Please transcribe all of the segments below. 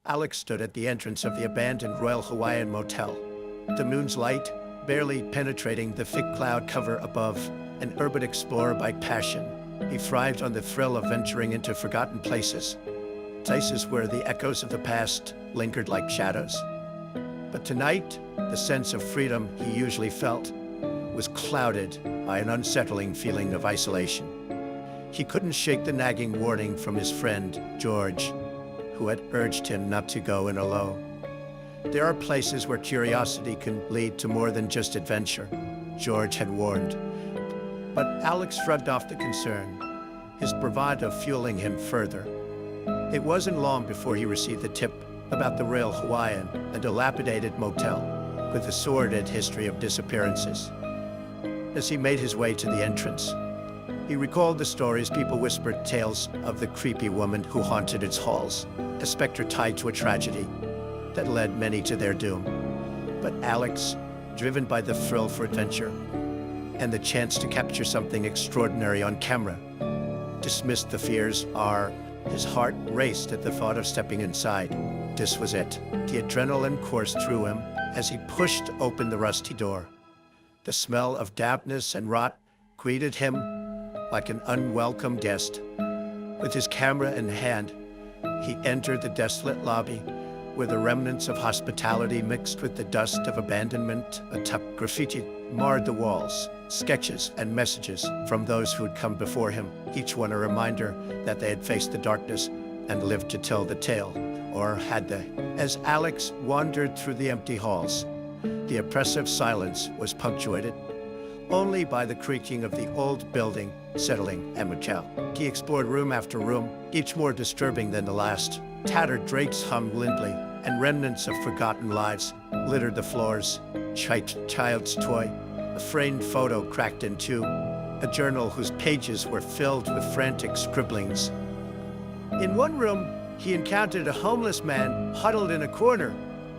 Alex stood at the entrance of the abandoned Royal Hawaiian Motel. The moon's light, barely penetrating the thick cloud cover above, an urban explorer by passion, he thrived on the thrill of venturing into forgotten places where the echoes of the past lingered like shadows. But tonight, the sense of freedom he usually felt was clouded by an unsettling feeling of isolation. He couldn't shake the nagging warning from his friend, George, who had urged him not to go in alone. There are places where curiosity can lead to more than just adventure, George had warned. But Alex shrugged off the concern, his bravado fueling him further. It wasn't long before he received the tip about the Royal Hawaiian, a dilapidated motel with a sordid history of disappearances. As he made his way to the entrance, he recalled the stories people whispered, tales of the creepy woman who haunted its halls, a specter tied to a tragedy that led many to their doom. But Alex, driven by the thrill for adventure and the chance to capture something extraordinary on camera, dismissed the fears. His heart raced at the thought of stepping inside. This was it. The adrenaline coursed through him as he pushed open the rusty door. The smell of dampness and rot greeted him like an unwelcome guest. With his camera in hand, he entered the desolate lobby where the remnants of hospitality mixed with the dust of abandonment. Atop graffiti marred the walls, sketches and messages from those who had come before him, each one a reminder that they had faced the darkness and lived to tell the tale, or had they? As Alex wandered through the empty halls, the oppressive silence was punctuated only by the creaking of the old building settling a motel. He explored room after room, each more disturbing than the last. Tattered drapes hung limply, and remnants of forgotten lives littered the floors. Child's toy, a framed photo cracked in two, a journal whose pages were filled with frantic scribblings. In one room, he encountered a homeless man huddled in a corner,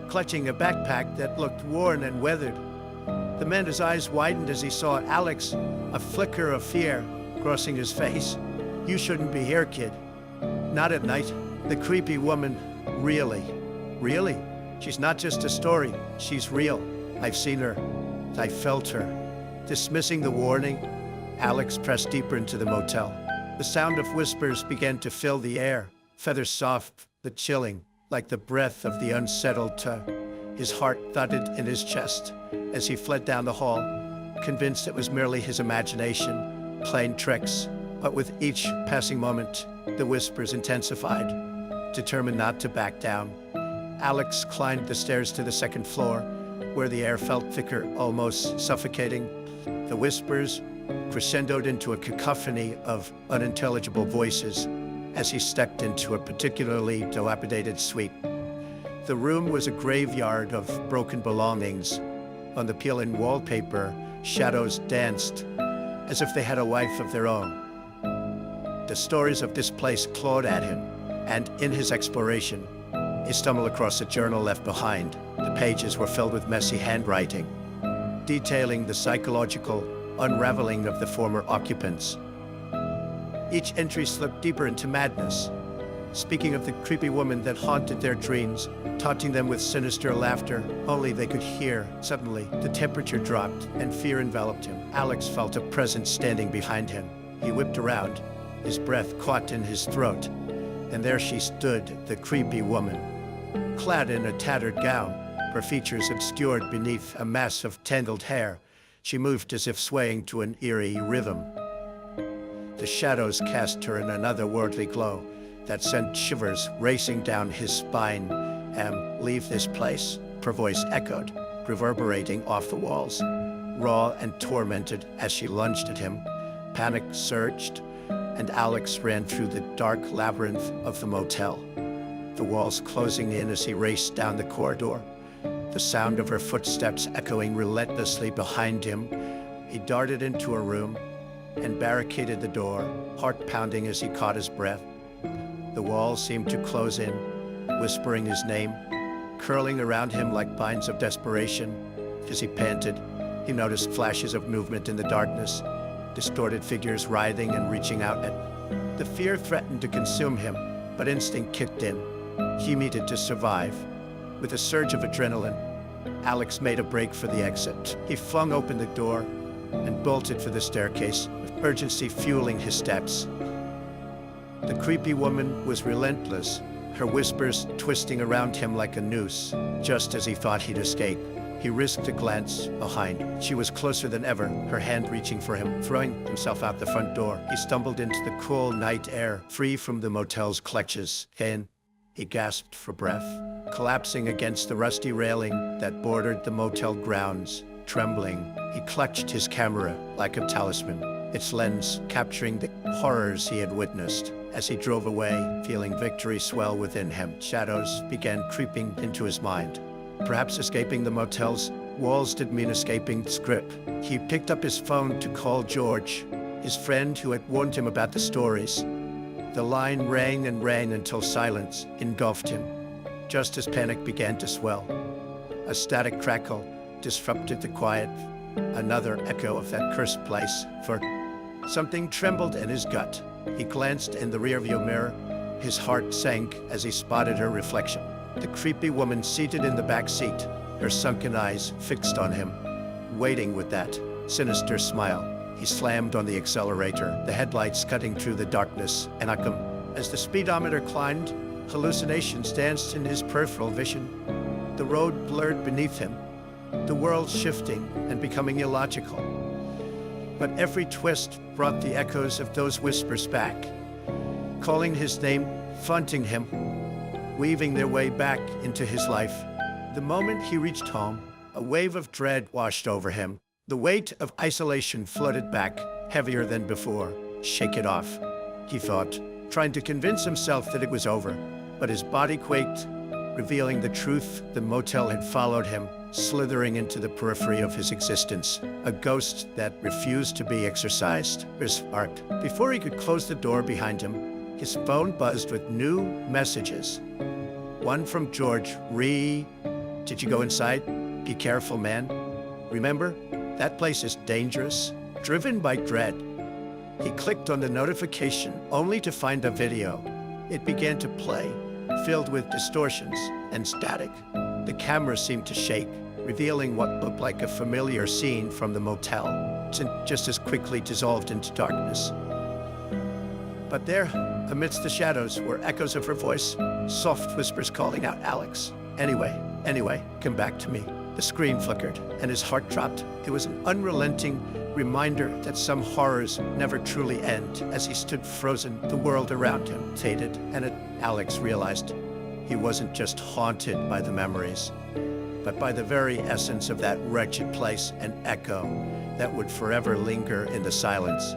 clutching a backpack that looked worn and weathered. The man's eyes widened as he saw Alex, a flicker of fear crossing his face. "You shouldn't be here, kid. Not at night." The creepy woman, really? She's not just a story, she's real. I've seen her. I felt her. Dismissing the warning, Alex pressed deeper into the motel. The sound of whispers began to fill the air, feathers soft but chilling, like the breath of the unsettled tongue. His heart thudded in his chest as he fled down the hall, convinced it was merely his imagination, playing tricks. But with each passing moment, the whispers intensified. Determined not to back down, Alex climbed the stairs to the second floor, where the air felt thicker, almost suffocating. The whispers crescendoed into a cacophony of unintelligible voices as he stepped into a particularly dilapidated suite. The room was a graveyard of broken belongings. On the peel-in wallpaper, shadows danced as if they had a life of their own. The stories of this place clawed at him, and in his exploration, he stumbled across a journal left behind. The pages were filled with messy handwriting, detailing the psychological unraveling of the former occupants. Each entry slipped deeper into madness, speaking of the creepy woman that haunted their dreams, taunting them with sinister laughter only they could hear. Suddenly, the temperature dropped and fear enveloped him. Alex felt a presence standing behind him. He whipped around, his breath caught in his throat, and there she stood, the creepy woman. Clad in a tattered gown, her features obscured beneath a mass of tangled hair, she moved as if swaying to an eerie rhythm. The shadows cast her in an otherworldly glow that sent shivers racing down his spine. Leave this place, her voice echoed, reverberating off the walls. Raw and tormented as she lunged at him, panic surged, and Alex ran through the dark labyrinth of the motel, the walls closing in as he raced down the corridor, the sound of her footsteps echoing relentlessly behind him. He darted into a room and barricaded the door, heart pounding as he caught his breath. The walls seemed to close in, whispering his name, curling around him like binds of desperation. As he panted, he noticed flashes of movement in the darkness, distorted figures writhing and reaching out at. The fear threatened to consume him, but instinct kicked in. he needed to survive. With a surge of adrenaline, Alex made a break for the exit. He flung open the door and bolted for the staircase, with urgency fueling his steps. The creepy woman was relentless, her whispers twisting around him like a noose. Just as he thought he'd escape, he risked a glance behind. She was closer than ever, her hand reaching for him. Throwing himself out the front door, he stumbled into the cool night air, free from the motel's clutches. Then he gasped for breath, collapsing against the rusty railing that bordered the motel grounds. Trembling, he clutched his camera like a talisman, its lens capturing the horrors he had witnessed. As he drove away, feeling victory swell within him, shadows began creeping into his mind. Perhaps escaping the motel's walls didn't mean escaping its grip. He picked up his phone to call George, his friend who had warned him about the stories. The line rang and rang until silence engulfed him, just as panic began to swell. A static crackle disrupted the quiet, another echo of that cursed place, for something trembled in his gut. He glanced in the rearview mirror. His heart sank as he spotted her reflection. The creepy woman seated in the back seat, her sunken eyes fixed on him, waiting with that sinister smile. He slammed on the accelerator, the headlights cutting through the darkness. And as the speedometer climbed, hallucinations danced in his peripheral vision. The road blurred beneath him, the world shifting and becoming illogical. But every twist brought the echoes of those whispers back, calling his name, fronting him, weaving their way back into his life. The moment he reached home, a wave of dread washed over him. The weight of isolation flooded back, heavier than before. Shake it off, he thought, trying to convince himself that it was over. But his body quaked, revealing the truth. The motel had followed him, slithering into the periphery of his existence, a ghost that refused to be exorcised. His heart. Before he could close the door behind him, his phone buzzed with new messages. One from George. Did you go inside? Be careful, man. Remember, that place is dangerous. Driven by dread, he clicked on the notification only to find a video. It began to play, filled with distortions and static. The camera seemed to shake, revealing what looked like a familiar scene from the motel, and just as quickly dissolved into darkness. But there, amidst the shadows, were echoes of her voice, soft whispers calling out, Alex. Anyway, come back to me. The screen flickered, and his heart dropped. It was an unrelenting reminder that some horrors never truly end. As he stood frozen, the world around him faded, and Alex realized he wasn't just haunted by the memories, but by the very essence of that wretched place, an echo that would forever linger in the silence.